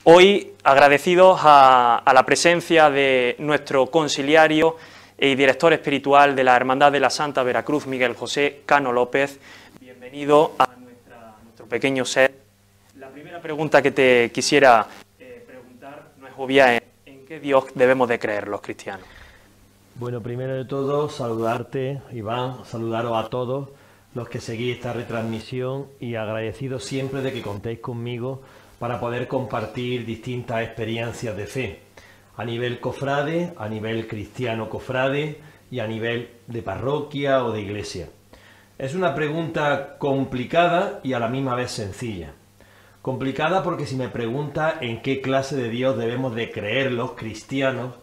Hoy, agradecidos a la presencia de nuestro conciliario y director espiritual de la Hermandad de la Santa Veracruz, Miguel José Cano López, bienvenido a nuestro pequeño set. La primera pregunta que te quisiera preguntar no es obvia, ¿en qué Dios debemos de creer los cristianos? Bueno, primero de todo, saludarte, Iván, saludaros a todos los que seguís esta retransmisión y agradecidos siempre de que contéis conmigo para poder compartir distintas experiencias de fe, a nivel cofrade, a nivel cristiano cofrade y a nivel de parroquia o de iglesia. Es una pregunta complicada y a la misma vez sencilla. Complicada porque si me pregunta en qué clase de Dios debemos de creer los cristianos,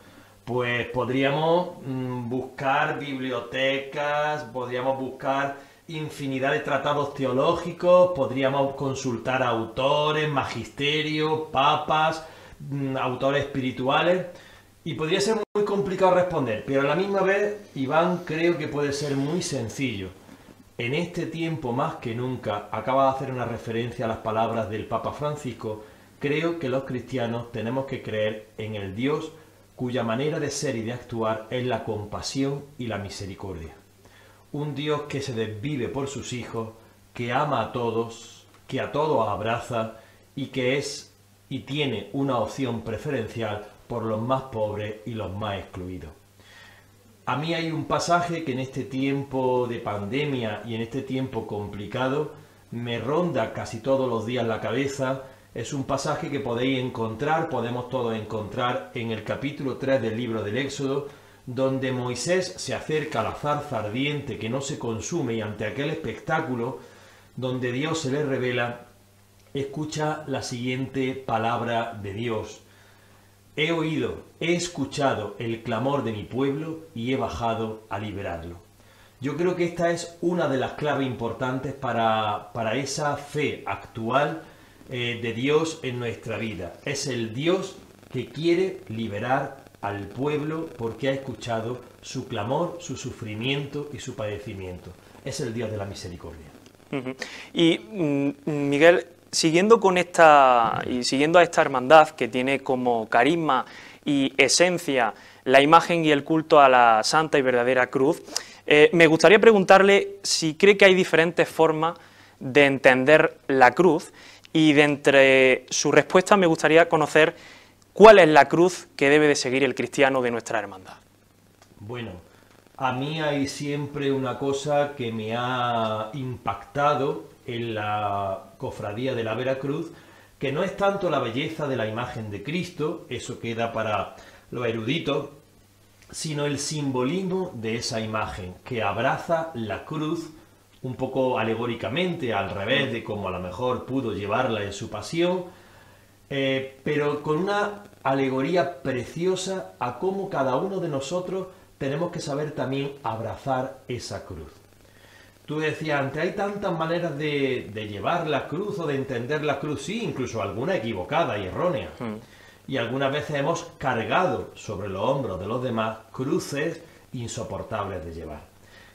pues podríamos buscar bibliotecas, podríamos buscar infinidad de tratados teológicos, podríamos consultar a autores, magisterios, papas, autores espirituales, y podría ser muy complicado responder, pero a la misma vez, Iván, creo que puede ser muy sencillo. En este tiempo más que nunca, acaba de hacer una referencia a las palabras del Papa Francisco, creo que los cristianos tenemos que creer en el Dios cuya manera de ser y de actuar es la compasión y la misericordia. Un Dios que se desvive por sus hijos, que ama a todos, que a todos abraza y que es y tiene una opción preferencial por los más pobres y los más excluidos. A mí hay un pasaje que en este tiempo de pandemia y en este tiempo complicado me ronda casi todos los días la cabeza. Es un pasaje que podemos todos encontrar en el capítulo 3 del libro del Éxodo, donde Moisés se acerca a la zarza ardiente que no se consume y ante aquel espectáculo donde Dios se le revela, escucha la siguiente palabra de Dios: he oído, he escuchado el clamor de mi pueblo y he bajado a liberarlo. Yo creo que esta es una de las claves importantes para esa fe actual de Dios en nuestra vida. Es el Dios que quiere liberar al pueblo porque ha escuchado su clamor, su sufrimiento y su padecimiento. Es el Dios de la misericordia. Y Miguel, siguiendo a esta hermandad que tiene como carisma y esencia la imagen y el culto a la Santa y Verdadera Cruz, me gustaría preguntarle si cree que hay diferentes formas de entender la cruz, y de entre su respuesta me gustaría conocer cuál es la cruz que debe de seguir el cristiano de nuestra hermandad. Bueno, a mí hay siempre una cosa que me ha impactado en la cofradía de la Veracruz, que no es tanto la belleza de la imagen de Cristo, eso queda para los eruditos, sino el simbolismo de esa imagen, que abraza la cruz un poco alegóricamente, al revés de como a lo mejor pudo llevarla en su pasión, pero con una alegoría preciosa a cómo cada uno de nosotros tenemos que saber también abrazar esa cruz. Tú decías antes, hay tantas maneras de llevar la cruz o de entender la cruz, sí, incluso alguna equivocada y errónea. Y algunas veces hemos cargado sobre los hombros de los demás cruces insoportables de llevar.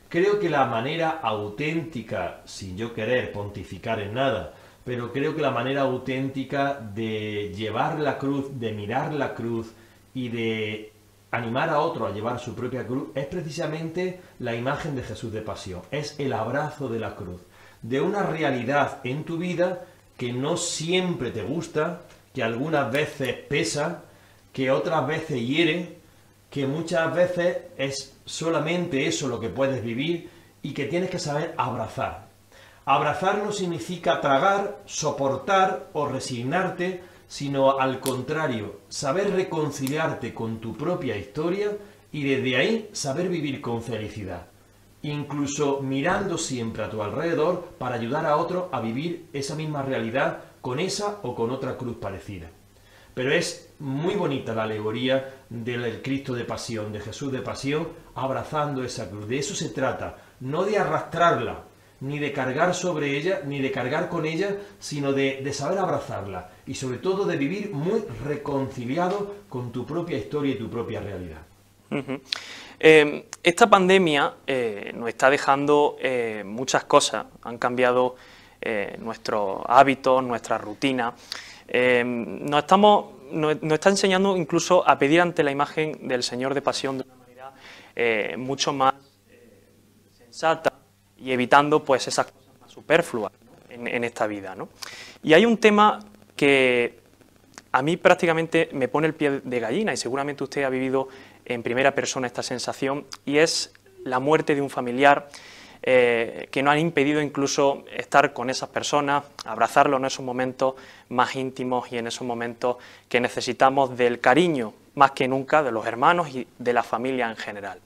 Creo que la manera auténtica, sin yo querer pontificar en nada, pero creo que la manera auténtica de llevar la cruz, de mirar la cruz y de animar a otro a llevar su propia cruz es precisamente la imagen de Jesús de pasión, es el abrazo de la cruz, de una realidad en tu vida que no siempre te gusta, que algunas veces pesa, que otras veces hiere, que muchas veces es solamente eso lo que puedes vivir y que tienes que saber abrazar. Abrazar no significa tragar, soportar o resignarte, sino al contrario, saber reconciliarte con tu propia historia y desde ahí saber vivir con felicidad, incluso mirando siempre a tu alrededor para ayudar a otros a vivir esa misma realidad con esa o con otra cruz parecida. Pero es muy bonita la alegoría del Cristo de pasión, de Jesús de pasión, abrazando esa cruz. De eso se trata, no de arrastrarla, ni de cargar sobre ella, ni de cargar con ella, sino de saber abrazarla y sobre todo de vivir muy reconciliado con tu propia historia y tu propia realidad. Esta pandemia nos está dejando muchas cosas, han cambiado nuestros hábitos, nuestra rutina. nos está enseñando incluso a pedir ante la imagen del Señor de Pasión de una manera mucho más sensata y evitando pues esas cosas más superfluas, ¿no? en esta vida, ¿no? Y hay un tema que a mí prácticamente me pone el pie de gallina, y seguramente usted ha vivido en primera persona esta sensación, y es la muerte de un familiar que nos han impedido incluso estar con esas personas, abrazarlos en esos momentos más íntimos y en esos momentos que necesitamos del cariño más que nunca de los hermanos y de la familia en general.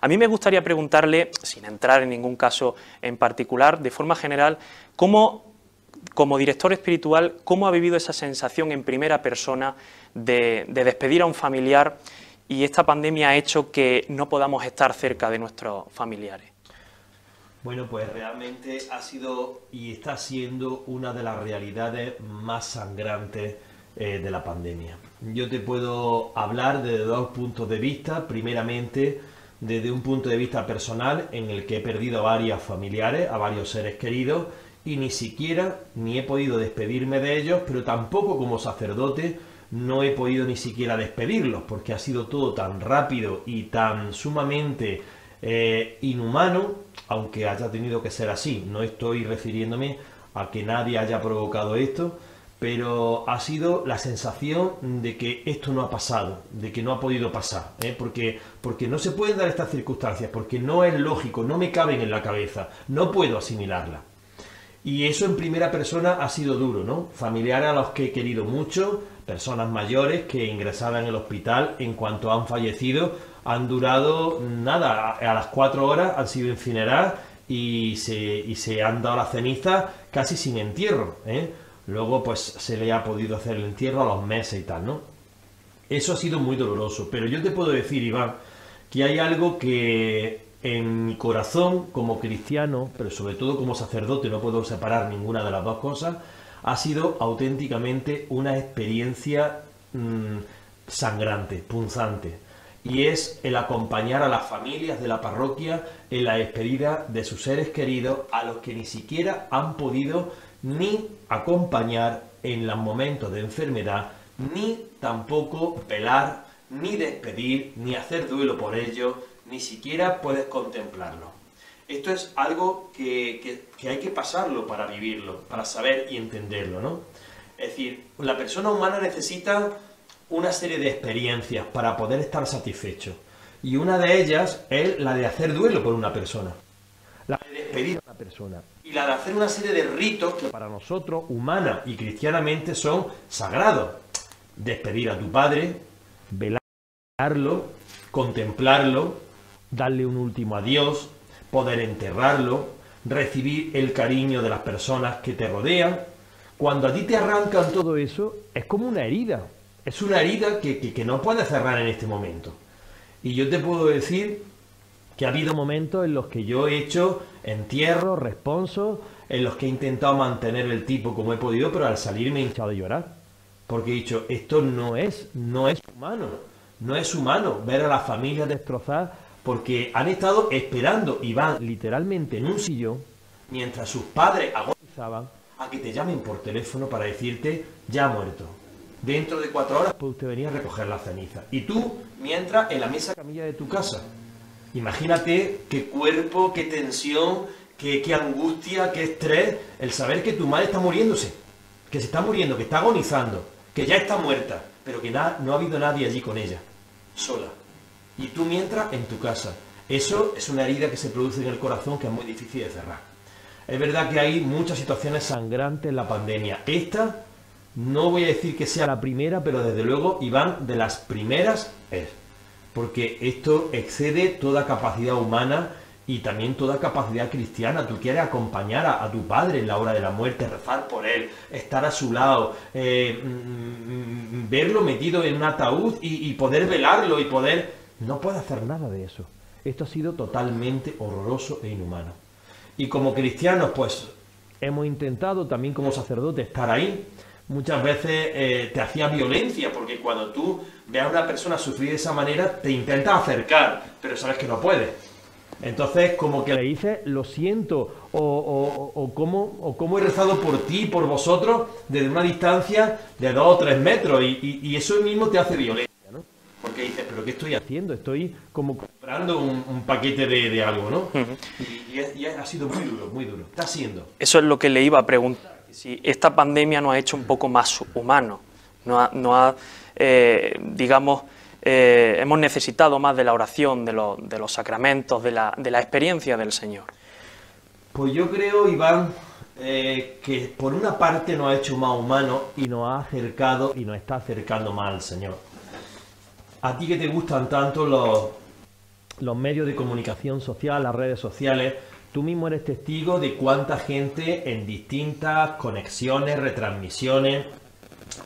A mí me gustaría preguntarle, sin entrar en ningún caso en particular, de forma general, como director espiritual, ¿cómo ha vivido esa sensación en primera persona de despedir a un familiar y esta pandemia ha hecho que no podamos estar cerca de nuestros familiares? Bueno, pues realmente ha sido y está siendo una de las realidades más sangrantes de la pandemia. Yo te puedo hablar desde dos puntos de vista. Primeramente, desde un punto de vista personal, en el que he perdido a varios familiares, a varios seres queridos, y ni he podido despedirme de ellos, pero tampoco como sacerdote no he podido ni siquiera despedirlos, porque ha sido todo tan rápido y tan sumamente inhumano, aunque haya tenido que ser así. No estoy refiriéndome a que nadie haya provocado esto, pero ha sido la sensación de que esto no ha pasado, de que no ha podido pasar, porque no se pueden dar estas circunstancias, porque no es lógico, no me caben en la cabeza, no puedo asimilarla. Y eso en primera persona ha sido duro, ¿no? Familiares a los que he querido mucho, personas mayores que ingresaban en el hospital en cuanto han fallecido, han durado nada, a las 4 horas han sido incineradas y se han dado las cenizas casi sin entierro, Luego pues se le ha podido hacer el entierro a los meses y tal, ¿no? Eso ha sido muy doloroso, pero yo te puedo decir, Iván, que hay algo que en mi corazón como cristiano, pero sobre todo como sacerdote, no puedo separar ninguna de las dos cosas, ha sido auténticamente una experiencia sangrante, punzante, y es el acompañar a las familias de la parroquia en la despedida de sus seres queridos, a los que ni siquiera han podido ni acompañar en los momentos de enfermedad, ni tampoco velar, ni despedir, ni hacer duelo por ellos, ni siquiera puedes contemplarlo. Esto es algo que hay que pasarlo para vivirlo, para saber y entenderlo, ¿no? Es decir, la persona humana necesita una serie de experiencias para poder estar satisfecho. Y una de ellas es la de hacer duelo por una persona, la de despedir a una persona, y la de hacer una serie de ritos que para nosotros, humana y cristianamente, son sagrados. Despedir a tu padre, velarlo, contemplarlo, darle un último adiós, poder enterrarlo, recibir el cariño de las personas que te rodean. Cuando a ti te arrancan todo eso, es como una herida. Es una herida que no puedes cerrar en este momento. Y yo te puedo decir que ha habido momentos en los que yo he hecho entierros, responsos, en los que he intentado mantener el tipo como he podido, pero al salir me he hinchado de llorar. Porque he dicho, esto no es humano. No es humano ver a las familias destrozadas porque han estado esperando y van literalmente en un sillón mientras sus padres agonizaban a que te llamen por teléfono para decirte, ya ha muerto. Dentro de 4 horas puede usted venir a recoger la ceniza. Y tú, mientras, en la mesa camilla de tu casa. Imagínate qué cuerpo, qué tensión, qué angustia, qué estrés, el saber que tu madre está muriéndose, que se está muriendo, que está agonizando, que ya está muerta, pero que no ha habido nadie allí con ella, sola. Y tú mientras, en tu casa. Eso es una herida que se produce en el corazón que es muy difícil de cerrar. Es verdad que hay muchas situaciones sangrantes en la pandemia. Esta, no voy a decir que sea la primera, pero desde luego, Iván, de las primeras es. Porque esto excede toda capacidad humana y también toda capacidad cristiana. Tú quieres acompañar a tu padre en la hora de la muerte, rezar por él, estar a su lado, verlo metido en un ataúd y poder velarlo y poder... No puede hacer nada de eso. Esto ha sido totalmente horroroso e inhumano. Y como cristianos, pues, hemos intentado también como sacerdotes estar ahí. Muchas veces te hacía violencia, porque cuando tú ves a una persona sufrir de esa manera, te intentas acercar, pero sabes que no puedes. Entonces, como que le dices, lo siento, o cómo he rezado por ti, por vosotros, desde una distancia de 2 o 3 metros, y eso mismo te hace violencia, ¿no? Porque dices, ¿pero qué estoy haciendo? Estoy como comprando un paquete de algo, ¿no? Y ha sido muy duro, muy duro. Está siendo. Eso es lo que le iba a preguntar, si esta pandemia nos ha hecho un poco más humanos, digamos, hemos necesitado más de la oración, de los sacramentos, de la experiencia del Señor. Pues yo creo, Iván, que por una parte nos ha hecho más humanos y nos ha acercado y nos está acercando más al Señor. A ti que te gustan tanto los medios de comunicación social, las redes sociales, tú mismo eres testigo de cuánta gente en distintas conexiones, retransmisiones,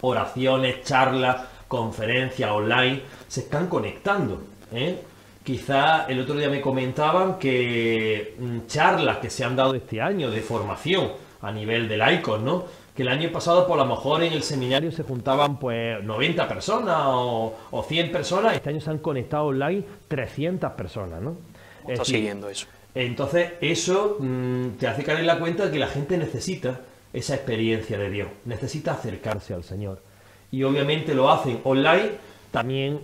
oraciones, charlas, conferencias online, se están conectando, ¿eh? Quizá el otro día me comentaban que charlas que se han dado este año de formación a nivel de laicos, ¿no? Que el año pasado, por lo mejor en el seminario se juntaban pues 90 personas o 100 personas, este año se han conectado online 300 personas, ¿no? Está siguiendo eso. Entonces eso te hace caer en la cuenta de que la gente necesita esa experiencia de Dios, necesita acercarse al Señor. Y obviamente lo hacen online. También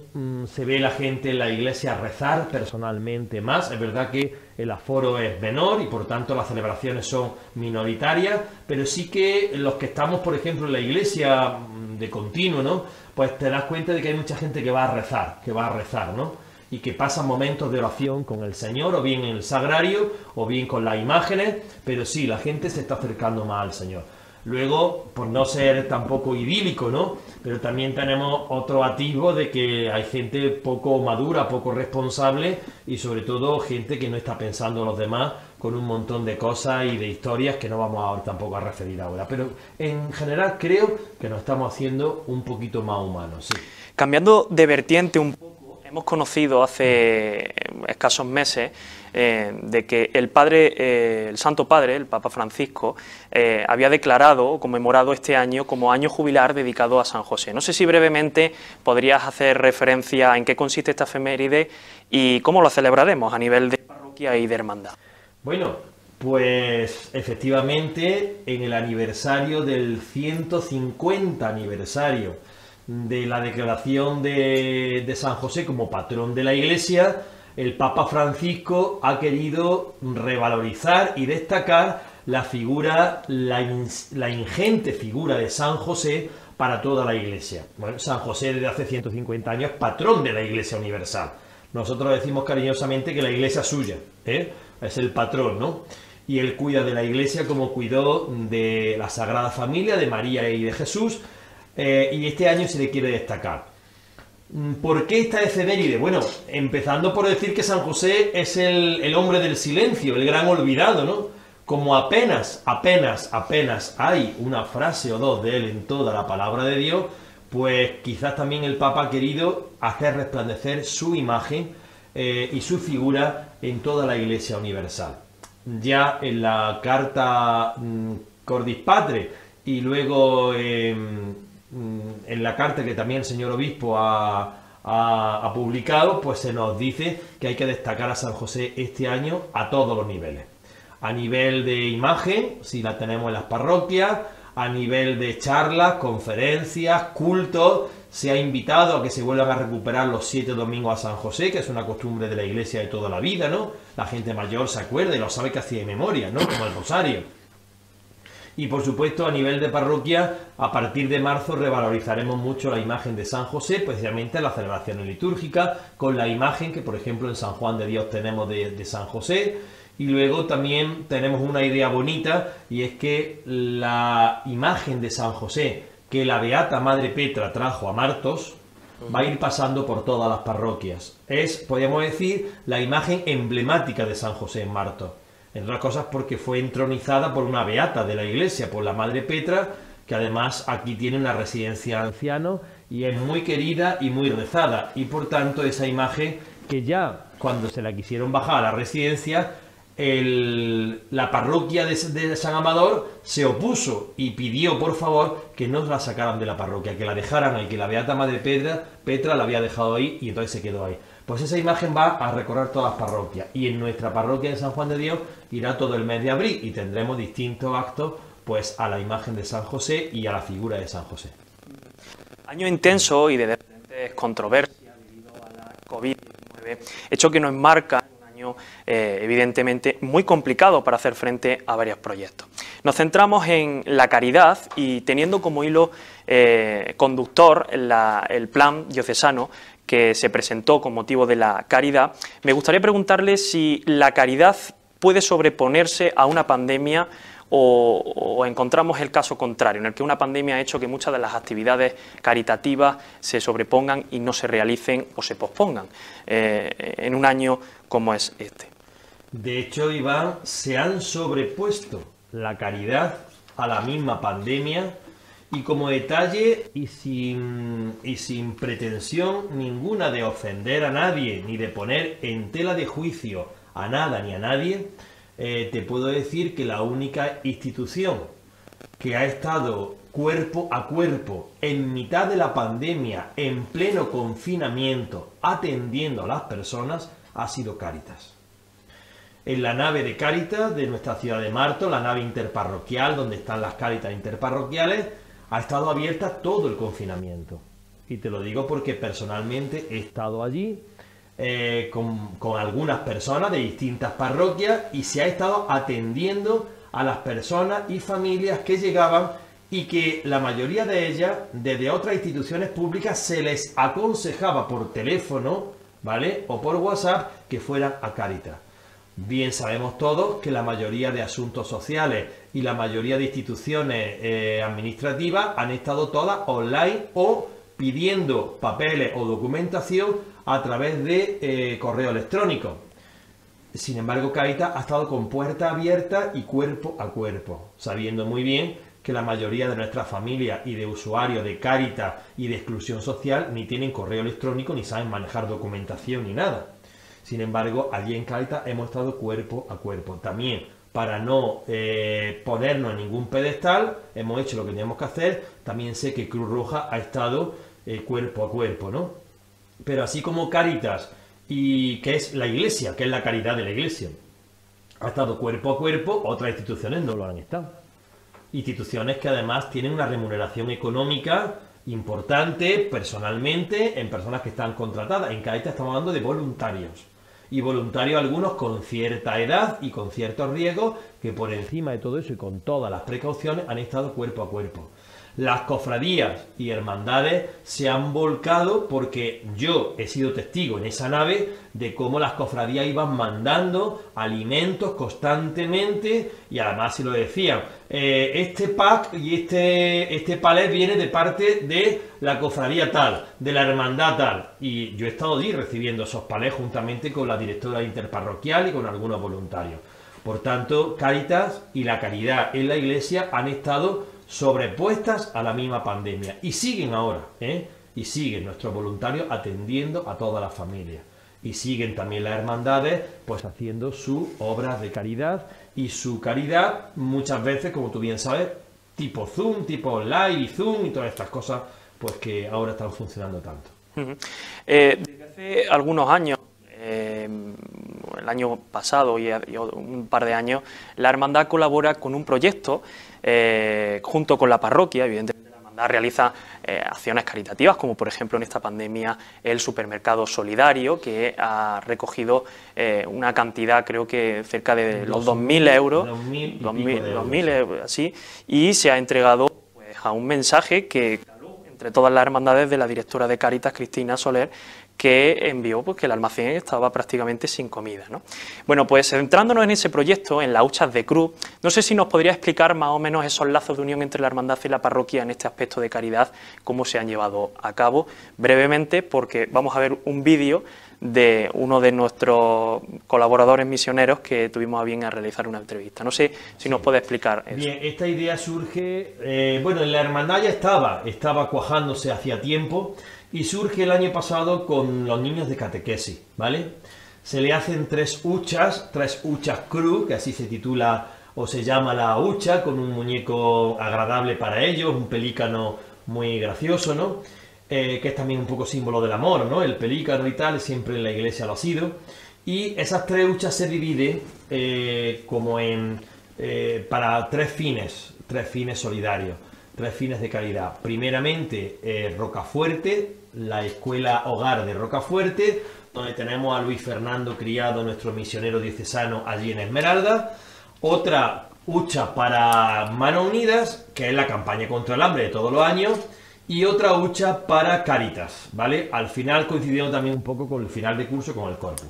se ve la gente en la iglesia rezar personalmente más. Es verdad que el aforo es menor y por tanto las celebraciones son minoritarias, pero sí que los que estamos, por ejemplo, en la iglesia de continuo, ¿no? Pues te das cuenta de que hay mucha gente que va a rezar, ¿no? Y que pasan momentos de oración con el Señor, o bien en el sagrario, o bien con las imágenes, pero sí, la gente se está acercando más al Señor. Luego, por no ser tampoco idílico, ¿no? Pero también tenemos otro atisbo de que hay gente poco madura, poco responsable y sobre todo gente que no está pensando en los demás con un montón de cosas y de historias que no vamos tampoco a referir ahora. Pero en general creo que nos estamos haciendo un poquito más humanos, sí. Cambiando de vertiente un poco, hemos conocido hace escasos meses de que el Santo Padre, el Papa Francisco, había declarado o conmemorado este año como año jubilar dedicado a San José. No sé si brevemente podrías hacer referencia en qué consiste esta efeméride y cómo lo celebraremos a nivel de parroquia y de hermandad. Bueno, pues efectivamente en el aniversario del 150 aniversario de la declaración de San José como patrón de la Iglesia, el Papa Francisco ha querido revalorizar y destacar la ingente figura de San José para toda la Iglesia. Bueno, San José desde hace 150 años es patrón de la Iglesia universal. Nosotros decimos cariñosamente que la Iglesia es suya, ¿eh? Es el patrón, ¿no? Y él cuida de la Iglesia como cuidó de la Sagrada Familia, de María y de Jesús, y este año se le quiere destacar. ¿Por qué esta efeméride? Bueno, empezando por decir que San José es el hombre del silencio, el gran olvidado, ¿no? Como apenas hay una frase o dos de él en toda la palabra de Dios, pues quizás también el Papa ha querido hacer resplandecer su imagen y su figura en toda la Iglesia universal. Ya en la carta Cordis Patre y luego en la carta que también el señor obispo ha publicado, pues se nos dice que hay que destacar a San José este año a todos los niveles. A nivel de imagen, si la tenemos en las parroquias, a nivel de charlas, conferencias, cultos, se ha invitado a que se vuelvan a recuperar los 7 domingos a San José, que es una costumbre de la Iglesia de toda la vida, ¿no? La gente mayor se acuerda y lo sabe casi de memoria, ¿no? Como el rosario. Y por supuesto, a nivel de parroquia, a partir de marzo revalorizaremos mucho la imagen de San José, precisamente en las celebraciones litúrgicas, con la imagen que, por ejemplo, en San Juan de Dios tenemos de San José. Y luego también tenemos una idea bonita, y es que la imagen de San José que la Beata Madre Petra trajo a Martos va a ir pasando por todas las parroquias. Es, podríamos decir, la imagen emblemática de San José en Martos. Entre otras cosas porque fue entronizada por una beata de la Iglesia, por la Madre Petra, que además aquí tiene una residencia de ancianos y es muy querida y muy rezada. Y por tanto esa imagen, que ya cuando se la quisieron bajar a la residencia, la parroquia de San Amador se opuso y pidió por favor que no la sacaran de la parroquia, que la dejaran ahí, que la Beata Madre Petra la había dejado ahí y entonces se quedó ahí. Pues esa imagen va a recorrer todas las parroquias y en nuestra parroquia de San Juan de Dios irá todo el mes de abril y tendremos distintos actos pues a la imagen de San José y a la figura de San José. Año intenso y de diferentes controversias debido a la COVID-19, hecho que nos enmarca un año evidentemente muy complicado para hacer frente a varios proyectos. Nos centramos en la caridad y teniendo como hilo conductor el plan diocesano que se presentó con motivo de la caridad, me gustaría preguntarle si la caridad puede sobreponerse a una pandemia o encontramos el caso contrario, en el que una pandemia ha hecho que muchas de las actividades caritativas se sobrepongan y no se realicen o se pospongan en un año como es este. De hecho, Iván, se han sobrepuesto la caridad a la misma pandemia y como detalle y sin pretensión ninguna de ofender a nadie ni de poner en tela de juicio a nada ni a nadie, te puedo decir que la única institución que ha estado cuerpo a cuerpo en mitad de la pandemia, en pleno confinamiento, atendiendo a las personas, ha sido Cáritas. En la nave de Cáritas de nuestra ciudad de Marto, la nave interparroquial donde están las Cáritas interparroquiales, ha estado abierta todo el confinamiento. Y te lo digo porque personalmente he estado allí con algunas personas de distintas parroquias y se ha estado atendiendo a las personas y familias que llegaban y que la mayoría de ellas, desde otras instituciones públicas, se les aconsejaba por teléfono, ¿vale?, o por WhatsApp que fueran a Cáritas. Bien sabemos todos que la mayoría de asuntos sociales y la mayoría de instituciones administrativas han estado todas online o pidiendo papeles o documentación a través de correo electrónico. Sin embargo, Cáritas ha estado con puerta abierta y cuerpo a cuerpo, sabiendo muy bien que la mayoría de nuestras familias y de usuarios de Cáritas y de exclusión social ni tienen correo electrónico ni saben manejar documentación ni nada. Sin embargo, allí en Cáritas hemos estado cuerpo a cuerpo. También, para no ponernos en ningún pedestal, hemos hecho lo que teníamos que hacer. También sé que Cruz Roja ha estado cuerpo a cuerpo, ¿no? Pero así como Cáritas, y que es la Iglesia, que es la caridad de la Iglesia, ha estado cuerpo a cuerpo, otras instituciones no lo han estado. Instituciones que además tienen una remuneración económica importante, personalmente, en personas que están contratadas. En Cáritas estamos hablando de voluntarios. Y voluntarios algunos con cierta edad y con ciertos riesgos que por encima de todo eso y con todas las precauciones han estado cuerpo a cuerpo. Las cofradías y hermandades se han volcado porque yo he sido testigo en esa nave de cómo las cofradías iban mandando alimentos constantemente y además se lo decían, este pack y este palé viene de parte de la cofradía tal, de la hermandad tal, y yo he estado allí recibiendo esos palés juntamente con la directora interparroquial y con algunos voluntarios. Por tanto, Cáritas y la caridad en la Iglesia han estado sobrepuestas a la misma pandemia y siguen ahora, y siguen nuestros voluntarios atendiendo a todas las familias y siguen también las hermandades pues haciendo sus obras de caridad y su caridad muchas veces, como tú bien sabes, tipo Zoom, tipo Live y Zoom y todas estas cosas pues que ahora están funcionando tanto. Desde hace algunos años, el año pasado y un par de años, la hermandad colabora con un proyecto junto con la parroquia. Evidentemente la hermandad realiza acciones caritativas, como por ejemplo en esta pandemia el supermercado solidario, que ha recogido una cantidad, creo que cerca de los 2.000 euros, 2.000 euros, así, y se ha entregado pues, a un mensaje que entre todas las hermandades de la directora de Cáritas, Cristina Soler, que envió pues, que el almacén estaba prácticamente sin comida, ¿no? Bueno, pues centrándonos en ese proyecto, en las huchas de cruz, no sé si nos podría explicar más o menos esos lazos de unión entre la hermandad y la parroquia en este aspecto de caridad, cómo se han llevado a cabo, brevemente, porque vamos a ver un vídeo de uno de nuestros colaboradores misioneros que tuvimos a bien a realizar una entrevista. No sé si nos puede explicar eso. Bien, esta idea surge, bueno, en la hermandad ya estaba cuajándose hacía tiempo y surge el año pasado con los niños de catequesis, ¿vale? Se le hacen tres huchas cruz, que así se titula o se llama la hucha, con un muñeco agradable para ellos, un pelícano muy gracioso, ¿no? que es también un poco símbolo del amor, ¿no? El pelícano y tal, siempre en la iglesia lo ha sido. Y esas 3 huchas se dividen como en para 3 fines solidarios, 3 fines de caridad. Primeramente, Rocafuerte, la escuela hogar de Rocafuerte, donde tenemos a Luis Fernando Criado, nuestro misionero diocesano, allí en Esmeralda. Otra hucha para Manos Unidas, que es la campaña contra el hambre de todos los años. Y otra hucha para Cáritas, ¿vale? Al final coincidiendo también un poco con el final de curso con el Corpus.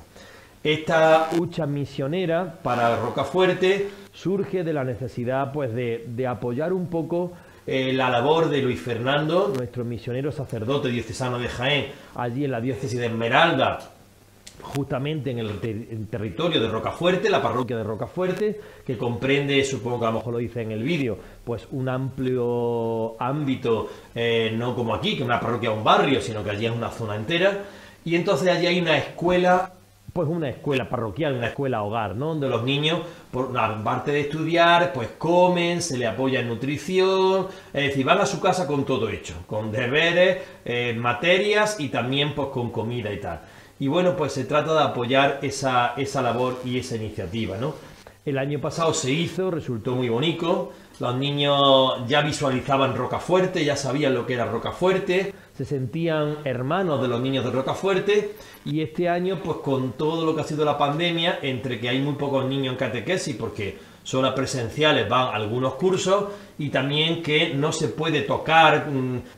Esta hucha misionera para Rocafuerte surge de la necesidad, pues, de apoyar un poco la labor de Luis Fernando, nuestro misionero sacerdote diocesano de Jaén, allí en la diócesis de Esmeralda, justamente en el territorio de Rocafuerte, la parroquia de Rocafuerte, que comprende, supongo que a lo mejor lo dice en el vídeo, pues un amplio ámbito, no como aquí, que una parroquia o un barrio, sino que allí es una zona entera. Y entonces allí hay una escuela, pues una escuela parroquial, una escuela hogar, ¿no? Donde los niños, por aparte de estudiar, pues comen, se les apoya en nutrición, es decir, van a su casa con todo hecho, con deberes, materias y también pues con comida y tal. Y bueno, pues se trata de apoyar esa labor y esa iniciativa, ¿no? El año pasado se hizo, resultó muy bonito, los niños ya visualizaban Rocafuerte, ya sabían lo que era Rocafuerte, se sentían hermanos de los niños de Rocafuerte, y este año, pues con todo lo que ha sido la pandemia, entre que hay muy pocos niños en catequesis, porque son las presenciales, van algunos cursos, y también que no se puede tocar,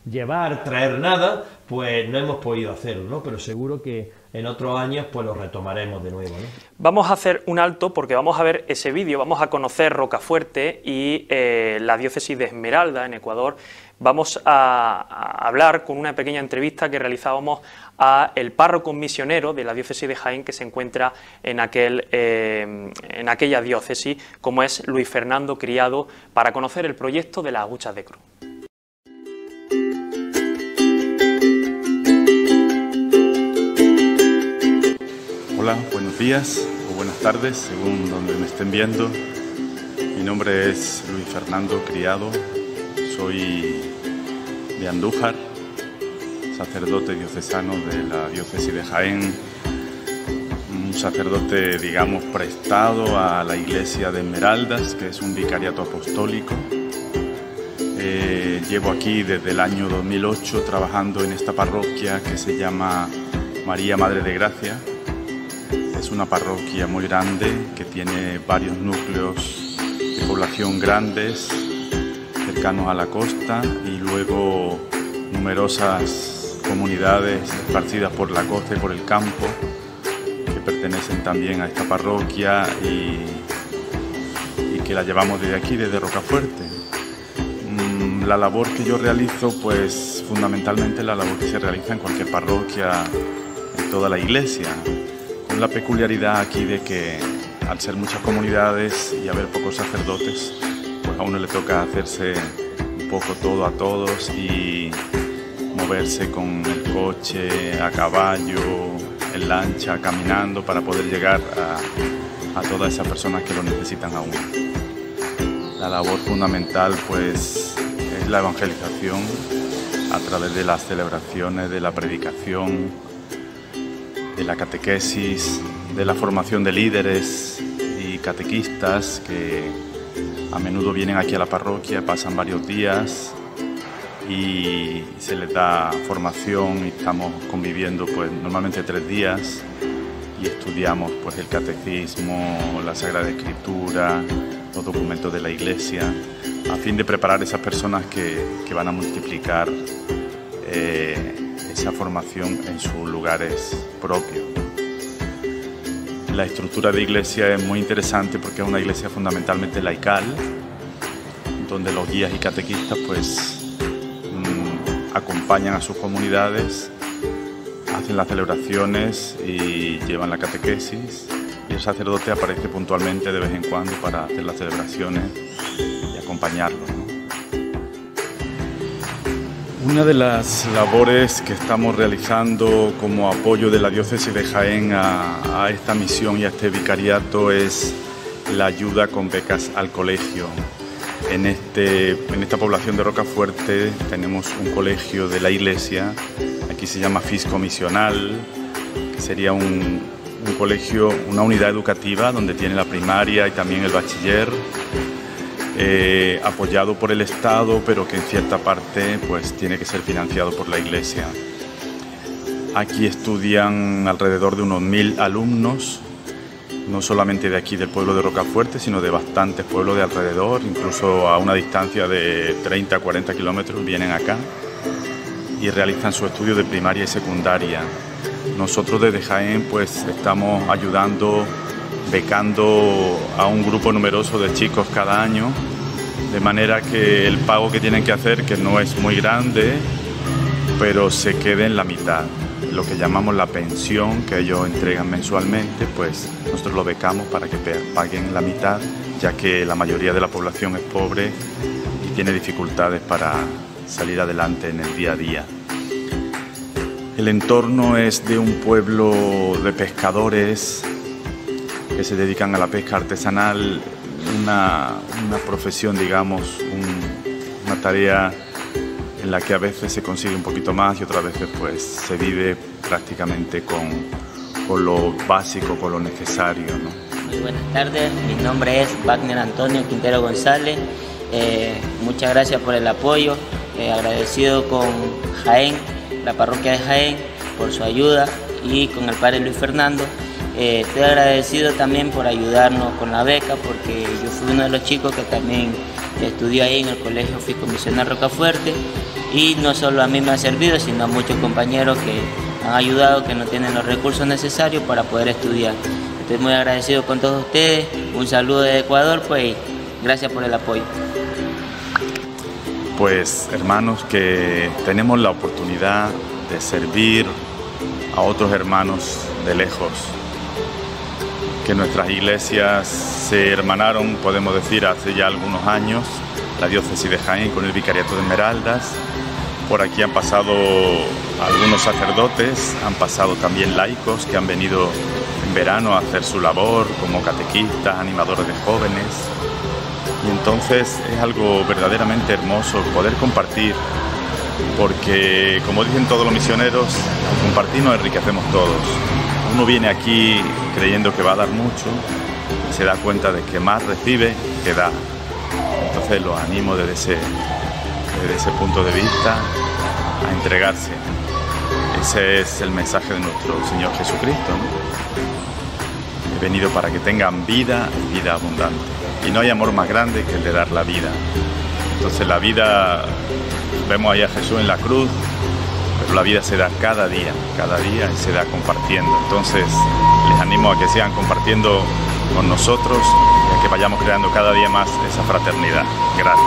llevar, traer nada, pues no hemos podido hacerlo, ¿no? Pero seguro que en otros años pues lo retomaremos de nuevo, ¿no? Vamos a hacer un alto porque vamos a ver ese vídeo, vamos a conocer Rocafuerte y la diócesis de Esmeralda en Ecuador. Vamos a hablar con una pequeña entrevista que realizábamos a el párroco misionero de la diócesis de Jaén, que se encuentra en aquella diócesis, como es Luis Fernando Criado, para conocer el proyecto de las huchas de cruz. Hola, buenos días o buenas tardes, según donde me estén viendo. Mi nombre es Luis Fernando Criado, soy de Andújar, sacerdote diocesano de la diócesis de Jaén, un sacerdote, digamos, prestado a la iglesia de Esmeraldas, que es un vicariato apostólico. Llevo aquí desde el año 2008 trabajando en esta parroquia que se llama María Madre de Gracia. Es una parroquia muy grande que tiene varios núcleos de población grandes, cercanos a la costa, y luego numerosas comunidades esparcidas por la costa y por el campo que pertenecen también a esta parroquia y que la llevamos desde aquí, desde Rocafuerte. La labor que yo realizo, pues fundamentalmente la labor que se realiza en cualquier parroquia, en toda la iglesia, con la peculiaridad aquí de que al ser muchas comunidades y haber pocos sacerdotes, pues a uno le toca hacerse un poco todo a todos y moverse con el coche, a caballo, en lancha, caminando, para poder llegar a todas esas personas que lo necesitan a uno. La labor fundamental, pues, es la evangelización a través de las celebraciones, de la predicación, de la catequesis, de la formación de líderes y catequistas que a menudo vienen aquí a la parroquia, pasan varios días y se les da formación y estamos conviviendo pues normalmente 3 días y estudiamos pues el catecismo, la Sagrada Escritura, los documentos de la Iglesia, a fin de preparar a esas personas que van a multiplicar esa formación en sus lugares propios. La estructura de iglesia es muy interesante porque es una iglesia fundamentalmente laical, donde los guías y catequistas pues acompañan a sus comunidades, hacen las celebraciones y llevan la catequesis, y el sacerdote aparece puntualmente de vez en cuando para hacer las celebraciones y acompañarlos, ¿no? Una de las labores que estamos realizando como apoyo de la diócesis de Jaén a esta misión y a este vicariato es la ayuda con becas al colegio. En esta población de Rocafuerte tenemos un colegio de la iglesia, aquí se llama Fisco Misional, que sería un colegio, una unidad educativa donde tiene la primaria y también el bachiller, apoyado por el Estado, pero que en cierta parte pues tiene que ser financiado por la iglesia. Aquí estudian alrededor de unos 1000 alumnos, no solamente de aquí del pueblo de Rocafuerte, sino de bastantes pueblos de alrededor, incluso a una distancia de 30 a 40 kilómetros vienen acá y realizan su estudio de primaria y secundaria. Nosotros desde Jaén pues estamos ayudando, becando a un grupo numeroso de chicos cada año, de manera que el pago que tienen que hacer, que no es muy grande, pero se quede en la mitad. Lo que llamamos la pensión que ellos entregan mensualmente, pues nosotros lo becamos para que paguen la mitad, ya que la mayoría de la población es pobre y tiene dificultades para salir adelante en el día a día. El entorno es de un pueblo de pescadores que se dedican a la pesca artesanal, una profesión, digamos, una tarea en la que a veces se consigue un poquito más y otras veces pues se vive prácticamente con lo básico, con lo necesario, ¿no? Muy buenas tardes, mi nombre es Wagner Antonio Quintero González. Muchas gracias por el apoyo, agradecido con Jaén, la parroquia de Jaén, por su ayuda, y con el padre Luis Fernando. Estoy agradecido también por ayudarnos con la beca, porque yo fui uno de los chicos que también estudió ahí en el Colegio Fisco Misional Rocafuerte, y no solo a mí me ha servido, sino a muchos compañeros que han ayudado, que no tienen los recursos necesarios para poder estudiar. Estoy muy agradecido con todos ustedes, un saludo de Ecuador, pues, y gracias por el apoyo. Pues hermanos, que tenemos la oportunidad de servir a otros hermanos de lejos, que nuestras iglesias se hermanaron, podemos decir, hace ya algunos años, la diócesis de Jaén con el vicariato de Esmeraldas. Por aquí han pasado algunos sacerdotes, han pasado también laicos que han venido en verano a hacer su labor como catequistas, animadores de jóvenes. Y entonces es algo verdaderamente hermoso poder compartir, porque como dicen todos los misioneros, al compartir nos enriquecemos todos. Uno viene aquí creyendo que va a dar mucho y se da cuenta de que más recibe que da. Entonces los animo desde ese punto de vista a entregarse. Ese es el mensaje de nuestro Señor Jesucristo, ¿no? He venido para que tengan vida y vida abundante. Y no hay amor más grande que el de dar la vida. Entonces la vida, vemos ahí a Jesús en la cruz, pero la vida se da cada día y se da compartiendo. Entonces les animo a que sigan compartiendo con nosotros y a que vayamos creando cada día más esa fraternidad. Gracias.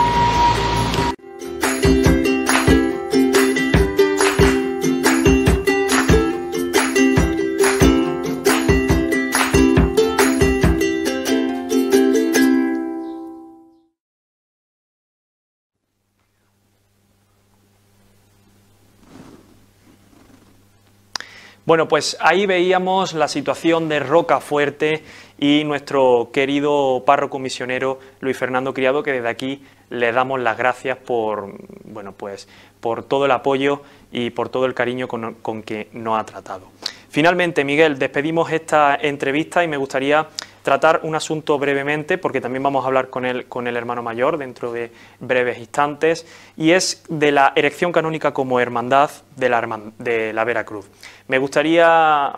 Bueno, pues ahí veíamos la situación de Rocafuerte y nuestro querido párroco misionero Luis Fernando Criado, que desde aquí le damos las gracias por, bueno, pues, por todo el apoyo y por todo el cariño con que nos ha tratado. Finalmente, Miguel, despedimos esta entrevista y me gustaría tratar un asunto brevemente, porque también vamos a hablar con el hermano mayor dentro de breves instantes, y es de la erección canónica como hermandad de la Veracruz. Me gustaría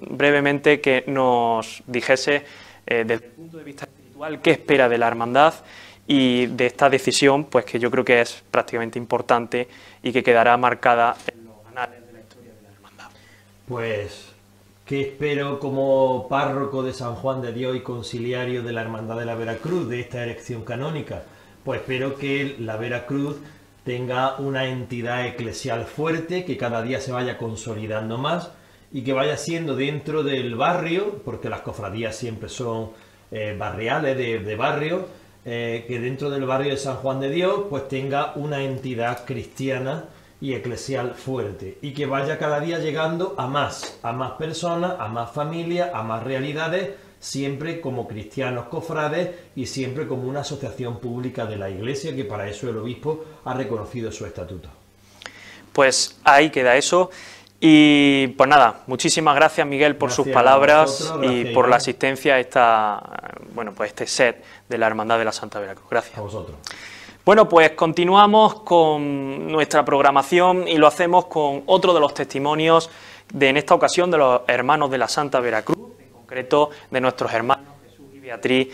brevemente que nos dijese, desde el punto de vista espiritual, qué espera de la hermandad y de esta decisión, pues que yo creo que es prácticamente importante y que quedará marcada en los anales de la historia de la hermandad. Pues, ¿qué espero como párroco de San Juan de Dios y conciliario de la Hermandad de la Veracruz, de esta erección canónica? Pues espero que la Veracruz tenga una entidad eclesial fuerte, que cada día se vaya consolidando más y que vaya siendo dentro del barrio, porque las cofradías siempre son barriales, de barrio, que dentro del barrio de San Juan de Dios pues tenga una entidad cristiana y eclesial fuerte, y que vaya cada día llegando a más personas, a más familias, a más realidades, siempre como cristianos cofrades y siempre como una asociación pública de la Iglesia, que para eso el obispo ha reconocido su estatuto. Pues ahí queda eso. Y pues nada, muchísimas gracias, Miguel, por sus palabras y por la asistencia a este set de la Hermandad de la Santa Veracruz. Gracias. A vosotros. Bueno, pues continuamos con nuestra programación y lo hacemos con otro de los testimonios en esta ocasión de los hermanos de la Santa Veracruz, en concreto de nuestros hermanos Jesús y Beatriz